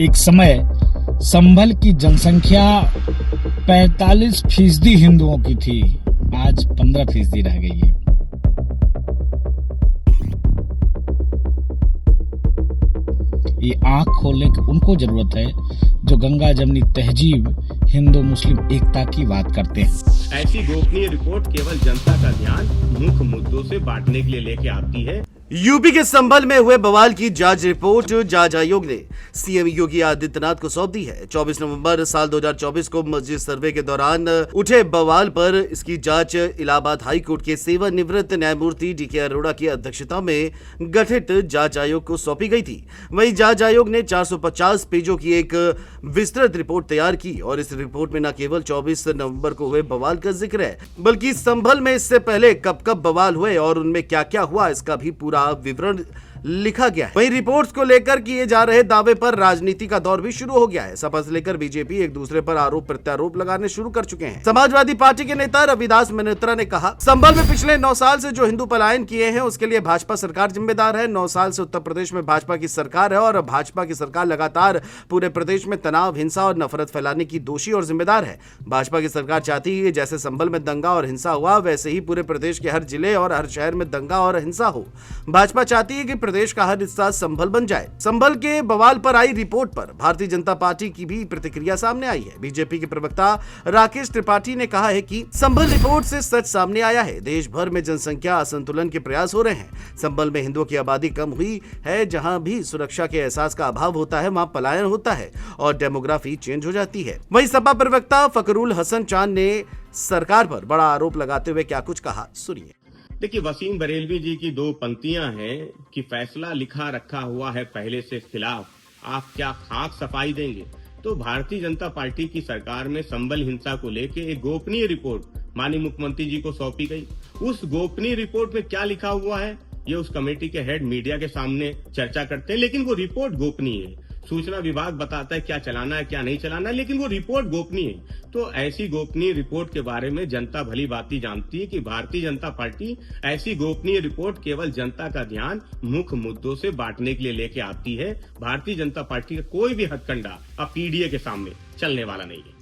एक समय संभल की जनसंख्या 45% हिंदुओं की थी, आज 15% रह गई है। ये आंख खोलने की उनको जरूरत है जो गंगा जमनी तहजीब हिंदू मुस्लिम एकता की बात करते हैं। ऐसी गोपनीय रिपोर्ट केवल जनता का ध्यान मुख्य मुद्दों से बांटने के लिए लेके आती है। यूपी के संभल में हुए बवाल की जांच रिपोर्ट जांच आयोग ने सीएम योगी आदित्यनाथ को सौंप दी है। 24 नवंबर साल 2024 को मस्जिद सर्वे के दौरान उठे बवाल पर इसकी जांच इलाहाबाद हाई कोर्ट के सेवानिवृत्त न्यायमूर्ति डीके अरोड़ा की अध्यक्षता में गठित जांच आयोग को सौंपी गई थी। वहीं जांच आयोग ने 450 पेजों की एक विस्तृत रिपोर्ट तैयार की और इस रिपोर्ट में न केवल 24 नवंबर को हुए बवाल का जिक्र है, बल्कि संभल में इससे पहले कब कब बवाल हुए और उनमें क्या क्या हुआ इसका भी पूरा विवरण लिखा गया है। वहीं रिपोर्ट्स को लेकर किए जा रहे दावे पर राजनीति का दौर भी शुरू हो गया है। सपा से लेकर बीजेपी एक दूसरे पर आरोप प्रत्यारोप लगाने शुरू कर चुके हैं। समाजवादी पार्टी के नेता रविदास मल्होत्रा ने कहा, संभल में पिछले 9 साल से जो हिंदू पलायन किए हैं उसके लिए भाजपा सरकार जिम्मेदार है। 9 साल से उत्तर प्रदेश में भाजपा की सरकार है और भाजपा की सरकार लगातार पूरे प्रदेश में तनाव, हिंसा और नफरत फैलाने की दोषी और जिम्मेदार है। भाजपा की सरकार चाहती है जैसे संभल में दंगा और हिंसा हुआ वैसे ही पूरे प्रदेश के हर जिले और हर शहर में दंगा और हिंसा हो। भाजपा चाहती है कि प्रदेश का हर हिस्सा संभल बन जाए। संभल के बवाल पर आई रिपोर्ट पर भारतीय जनता पार्टी की भी प्रतिक्रिया सामने आई है। बीजेपी के प्रवक्ता राकेश त्रिपाठी ने कहा है कि संभल रिपोर्ट से सच सामने आया है। देश भर में जनसंख्या असंतुलन के प्रयास हो रहे हैं। संभल में हिंदुओं की आबादी कम हुई है। जहां भी सुरक्षा के एहसास का अभाव होता है वहां पलायन होता है और डेमोग्राफी चेंज हो जाती है। वहीं सपा प्रवक्ता फकरुल हसन चांद ने सरकार पर बड़ा आरोप लगाते हुए क्या कुछ कहा, सुनिए। देखिए, वसीम बरेलवी जी की 2 पंक्तियां हैं कि फैसला लिखा रखा हुआ है पहले से खिलाफ, आप क्या खाक सफाई देंगे। तो भारतीय जनता पार्टी की सरकार में संभल हिंसा को लेकर एक गोपनीय रिपोर्ट माननीय मुख्यमंत्री जी को सौंपी गई। उस गोपनीय रिपोर्ट में क्या लिखा हुआ है ये उस कमेटी के हेड मीडिया के सामने चर्चा करते हैं, लेकिन वो रिपोर्ट गोपनीय है। सूचना विभाग बताता है क्या चलाना है क्या नहीं चलाना है, लेकिन वो रिपोर्ट गोपनीय है। तो ऐसी गोपनीय रिपोर्ट के बारे में जनता भली भांति जानती है कि भारतीय जनता पार्टी ऐसी गोपनीय रिपोर्ट केवल जनता का ध्यान मुख्य मुद्दों से बांटने के लिए लेके आती है। भारतीय जनता पार्टी का कोई भी हथकंडा अब पीडीए के सामने चलने वाला नहीं है।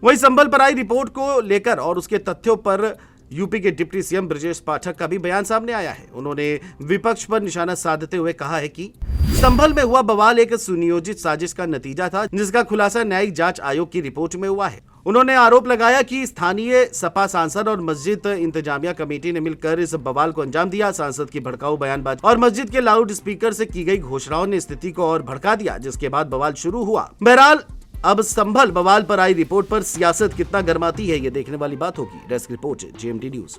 वहीं संभल पर आई रिपोर्ट को लेकर और उसके तथ्यों पर यूपी के डिप्टी सीएम ब्रजेश पाठक का भी बयान सामने आया है। उन्होंने विपक्ष पर निशाना साधते हुए कहा है कि संभल में हुआ बवाल एक सुनियोजित साजिश का नतीजा था जिसका खुलासा न्यायिक जांच आयोग की रिपोर्ट में हुआ है। उन्होंने आरोप लगाया कि स्थानीय सपा सांसद और मस्जिद इंतजामिया कमेटी ने मिलकर इस बवाल को अंजाम दिया। सांसद की भड़काऊ बयानबाजी और मस्जिद के लाउड स्पीकर से की गई घोषणाओं ने स्थिति को और भड़का दिया, जिसके बाद बवाल शुरू हुआ। बहरहाल अब संभल बवाल पर आई रिपोर्ट पर सियासत कितना गर्माती है ये देखने वाली बात होगी। Desk report, JMT news.